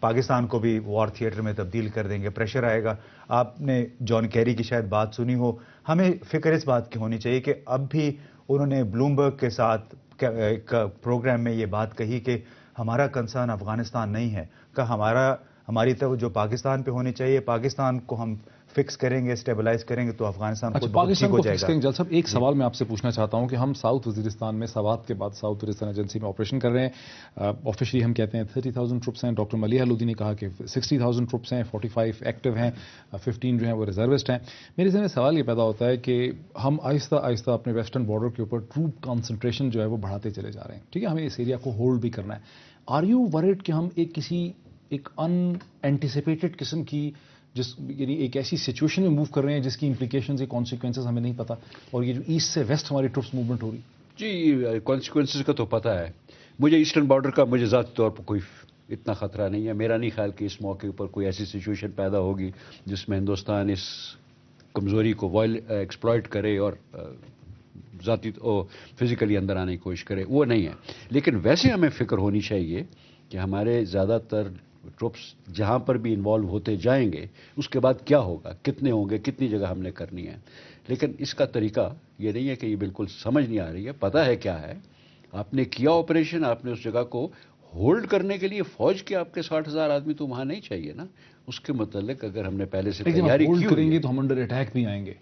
پاکستان کو بھی وار تھیٹر میں تبدیل کر دیں گے، پریشر آئے گا. آپ نے جان کیری کی شاید بات سنی ہو. ہمیں فکر اس بات کی ہونی چاہیے کہ اب بھی انہوں نے بلومبرگ کے ساتھ ایک پروگرام میں یہ بات کہی کہ ہمارا کنسرن افغانستان نہیں ہے، کہ ہماری توجہ پاکستان پہ ہونی چاہیے. پاکستان کو ہم فکس کریں گے، اسٹیبلائز کریں گے تو افغانستان خود بخود ٹھیک ہو جائے گا. جل صاحب ایک سوال میں آپ سے پوچھنا چاہتا ہوں کہ ہم ساؤتھ وزیرستان میں سوات کے بعد ساؤتھ وزیرستان ایجنسی میں آپریشن کر رہے ہیں. آفیشلی ہم کہتے ہیں 30,000 ٹروپس ہیں. ڈاکٹر ملیحہ لودھی نے کہا کہ 60,000 ٹروپس ہیں، 45 ایکٹیو ہیں، 15 جو ہیں وہ ریزروسٹ ہیں. میرے ذہن میں سوال یہ پیدا ہوتا ہے کہ ہم آہستہ آہستہ اپنے ویسٹرن بارڈر کے اوپر ٹروپ کانسنٹریشن جو ہے وہ بڑھاتے چلے جا رہے ہیں. ٹھیک ہے، ہمیں اس ایریا کو ہولڈ بھی کرنا ہے. آر یو ورڈ کہ ہم ایک ان اینٹیسپیٹڈ قسم کی یعنی ایک ایسی سچویشن میں موو کر رہے ہیں جس کی امپلیکیشنز یا کانسیکوینسز ہمیں نہیں پتا، اور یہ جو ایسٹ سے ویسٹ ہماری ٹروپس موومنٹ ہو رہی؟ جی کانسیکوینسز کا تو پتہ ہے مجھے. ایسٹرن بارڈر کا مجھے ذاتی طور پر کوئی اتنا خطرہ نہیں ہے. میرا نہیں خیال کہ اس موقع پر کوئی ایسی سچویشن پیدا ہوگی جس میں ہندوستان اس کمزوری کو ایکسپلائٹ کرے اور ذاتی فزیکلی اندر آنے کی کوشش کرے. وہ نہیں ہے. لیکن ویسے ہمیں فکر ہونی چاہیے کہ ہمارے زیادہ تر ٹروپس جہاں پر بھی انوالو ہوتے جائیں گے اس کے بعد کیا ہوگا، کتنے ہوں گے، کتنی جگہ ہم نے کرنی ہے. لیکن اس کا طریقہ یہ نہیں ہے کہ یہ بالکل سمجھ نہیں آ رہی ہے. پتہ ہے کیا ہے، آپ نے کیا آپریشن، آپ نے اس جگہ کو ہولڈ کرنے کے لیے فوج کے آپ کے 60,000 آدمی تو وہاں نہیں چاہیے نا. اس کے متعلق اگر ہم نے پہلے سے تیاری کی کریں گے تو ہم انڈر اٹیک بھی آئیں گے،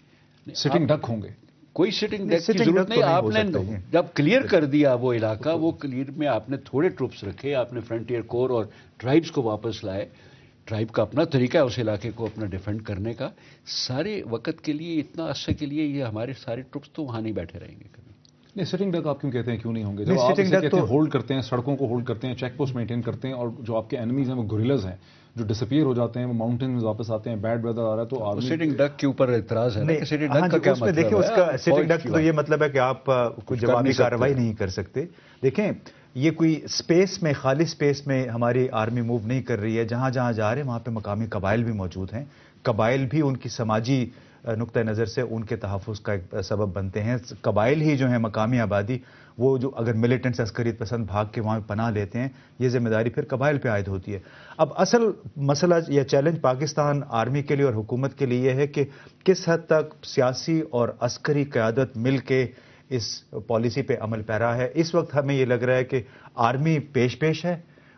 سٹنگ ڈک ہوں گے. کوئی سٹنگ ڈیک کی ضرورت نہیں. آپ نے جب کلیئر کر دیا وہ علاقہ، وہ کلیئر میں آپ نے تھوڑے ٹروپس رکھے، آپ نے فرنٹیئر کور اور ٹرائبس کو واپس لائے. ٹرائب کا اپنا طریقہ ہے اس علاقے کو اپنا ڈیفینڈ کرنے کا. سارے وقت کے لیے اتنا عرصے کے لیے یہ ہمارے سارے ٹروپس تو وہاں نہیں بیٹھے رہیں گے کبھی. نہیں، سٹنگ ڈک آپ کیوں کہتے ہیں، کیوں نہیں ہوں گے؟ جب آپ اسے کہتے ہیں ہولڈ کرتے ہیں، سڑکوں کو ہولڈ کرتے ہیں، چیک پوسٹ مینٹین کرتے ہیں، اور جو آپ کے اینیمیز ہیں وہ گوریلاز ہیں جو ڈسپیئر ہو جاتے ہیں، وہ ماؤنٹین میں واپس آتے ہیں، بیڈ ویدر آ رہا ہے تو آرمی سٹنگ ڈک کے اوپر اعتراض ہے نا کہ سٹنگ ڈک کا کیا مطلب ہے؟ دیکھیں اس کا سٹنگ ڈک تو یہ مطلب ہے کہ آپ کوئی جوابی کارروائی نہیں کر سکتے. دیکھیں یہ کوئی سپیس میں، خالی سپیس میں ہماری آرمی موو نہیں کر رہی ہے. جہاں جہاں جا رہے ہیں وہاں پہ مقامی قبائل بھی موجود ہیں. قبائل بھی ان کی سماجی نقطہ نظر سے ان کے تحفظ کا ایک سبب بنتے ہیں. قبائل ہی جو ہیں مقامی آبادی، وہ جو اگر ملیٹنٹس عسکریت پسند بھاگ کے وہاں پناہ لیتے ہیں، یہ ذمہ داری پھر قبائل پہ عائد ہوتی ہے. اب اصل مسئلہ یا چیلنج پاکستان آرمی کے لیے اور حکومت کے لیے یہ ہے کہ کس حد تک سیاسی اور عسکری قیادت مل کے اس پالیسی پہ عمل پیرا ہے. اس وقت ہمیں یہ لگ رہا ہے کہ آرمی پیش ہے،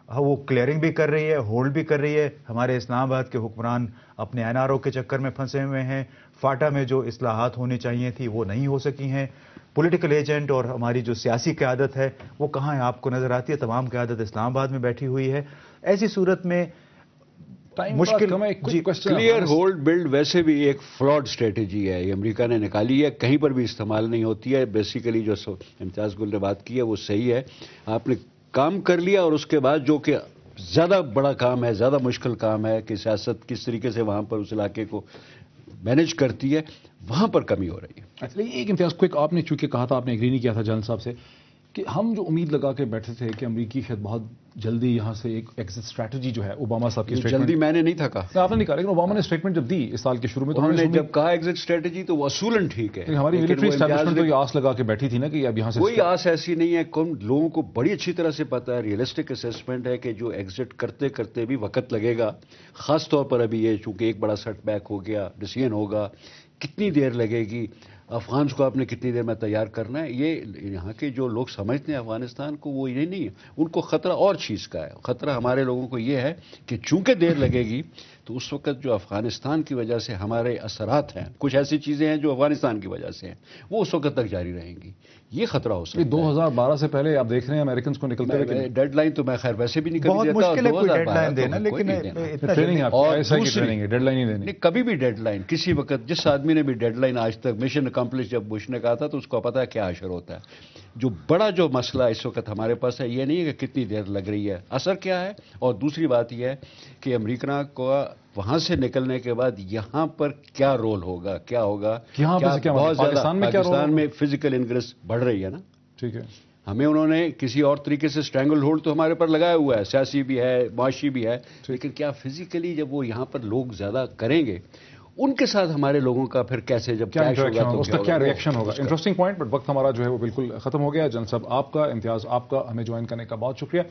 وہ کلیئرنگ بھی کر رہی ہے، ہولڈ بھی کر رہی ہے. ہمارے اسلام آباد کے حکمران اپنے NRO کے چکر میں پھنسے ہوئے ہیں. فاٹا میں جو اصلاحات ہونی چاہیے تھی وہ نہیں ہو سکی ہیں. پولیٹیکل ایجنٹ اور ہماری جو سیاسی قیادت ہے وہ کہاں ہے؟ آپ کو نظر آتی ہے تمام قیادت اسلام آباد میں بیٹھی ہوئی ہے. ایسی صورت میں مشکل. کلیئر ہولڈ بلڈ ویسے بھی ایک فلاڈ اسٹریٹجی ہے، یہ امریکہ نے نکالی ہے، کہیں پر بھی استعمال نہیں ہوتی ہے. بیسیکلی جو امتیاز گل نے بات کی ہے وہ صحیح ہے. آپ نے کام کر لیا اور اس کے بعد جو کہ زیادہ بڑا کام ہے، زیادہ مشکل کام ہے کہ سیاست کس طریقے سے وہاں پر اس علاقے کو مینیج کرتی ہے، وہاں پر کمی ہو رہی ہے. ایکچولی ایک امتیاز کو آپ نے چونکہ کہا تھا، آپ نے ایگری نہیں کیا تھا جان صاحب سے، کہ ہم جو امید لگا کے بیٹھے تھے کہ امریکی شاید بہت جلدی یہاں سے ایک ایگزٹ اسٹریٹجی جو ہے اوباما صاحب کی اسٹیٹمنٹ. جلدی میں نے نہیں تھا کہا، آپ نے نہیں کہا، لیکن اوباما نے اسٹیٹمنٹ جب دی اس سال کے شروع میں تو انہوں نے جب کہا ایگزٹ اسٹریٹجی تو وہ اصولاً ٹھیک ہے. ہماری ملٹری اسٹیبلشمنٹ تو یہ آس لگا کے بیٹھی تھی نا کہ اب یہاں سے کوئی آس ایسی نہیں ہے. لوگوں کو بڑی اچھی طرح سے پتا ہے، ریئلسٹک اسیسمنٹ ہے کہ جو ایگزٹ کرتے کرتے بھی وقت لگے گا. خاص طور پر ابھی یہ چونکہ ایک بڑا سیٹ بیک ہو گیا، ڈیسیژن ہوگا، کتنی دیر لگے گی، افغانس کو آپ نے کتنی دیر میں تیار کرنا ہے. یہ یہاں کے جو لوگ سمجھتے ہیں افغانستان کو وہ یہ نہیں ہے، ان کو خطرہ اور چیز کا ہے. خطرہ ہمارے لوگوں کو یہ ہے کہ چونکہ دیر لگے گی تو اس وقت جو افغانستان کی وجہ سے ہمارے اثرات ہیں، کچھ ایسی چیزیں ہیں جو افغانستان کی وجہ سے ہیں، وہ اس وقت تک جاری رہیں گی. یہ خطرہ ہو سکتا ہے. 2012 سے پہلے آپ دیکھ رہے ہیں امریکنز کو نکلتے ہوئے. ڈیڈ لائن تو میں خیر ویسے بھی نہیں کبھی دیتا، بہت مشکل ہے کوئی ڈیڈ لائن دینا، لیکن ٹریننگ اور ڈیڈ لائن نہیں دینی. کبھی بھی ڈیڈ لائن کسی وقت، جس آدمی نے بھی ڈیڈ لائن آج تک مشن اکمپلش جب بش نے کہا تھا تو اس کو پتا ہے کیا اثر ہوتا ہے. جو بڑا جو مسئلہ اس وقت ہمارے پاس ہے یہ نہیں ہے کہ کتنی دیر لگ رہی ہے، اثر کیا ہے. اور دوسری بات یہ ہے کہ امریکہ کو وہاں سے نکلنے کے بعد یہاں پر کیا رول ہوگا، کیا ہوگا. بہت زیادہ پاکستان میں فزیکل انگریس بڑھ رہی ہے نا. ٹھیک ہے، ہمیں انہوں نے کسی اور طریقے سے اسٹرینگل ہولڈ تو ہمارے پر لگایا ہوا ہے، سیاسی بھی ہے، معاشی بھی ہے، لیکن کیا فزیکلی جب وہ یہاں پر لوگ زیادہ کریں گے، ان کے ساتھ ہمارے لوگوں کا پھر کیسے جب کیا کلیش انٹریکشن ہوگا ہوگا، تو اس کا کیا ریئیکشن ہوگا. انٹرسٹنگ پوائنٹ، بٹ وقت ہمارا جو ہے وہ بالکل ختم ہو گیا. جن صاحب آپ کا، امتیاز آپ کا، ہمیں جوائن کرنے کا بہت شکریہ.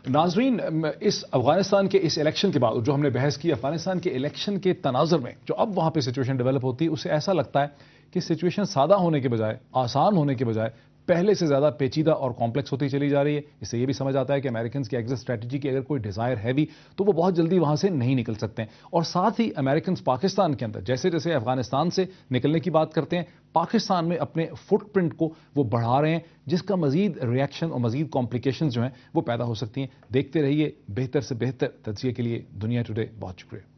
ناظرین، اس افغانستان کے اس الیکشن کے بعد جو ہم نے بحث کی، افغانستان کے الیکشن کے تناظر میں جو اب وہاں پہ سچویشن ڈیولپ ہوتی ہے، اسے ایسا لگتا ہے کہ سچویشن سادہ ہونے کے بجائے، آسان ہونے کے بجائے پہلے سے زیادہ پیچیدہ اور کمپلیکس ہوتی چلی جا رہی ہے. اس سے یہ بھی سمجھ آتا ہے کہ امریکنز کی ایگزٹ اسٹریٹجی کی اگر کوئی ڈیزائر ہے بھی تو وہ بہت جلدی وہاں سے نہیں نکل سکتے ہیں. اور ساتھ ہی امریکنز پاکستان کے اندر جیسے جیسے افغانستان سے نکلنے کی بات کرتے ہیں، پاکستان میں اپنے فٹ پرنٹ کو وہ بڑھا رہے ہیں، جس کا مزید ریئیکشن اور مزید کمپلیکیشنز جو ہیں وہ پیدا ہو سکتی ہیں. دیکھتے رہیے. بہتر سے بہتر تجزیے کے لیے دنیا ٹوڈے. بہت شکریہ.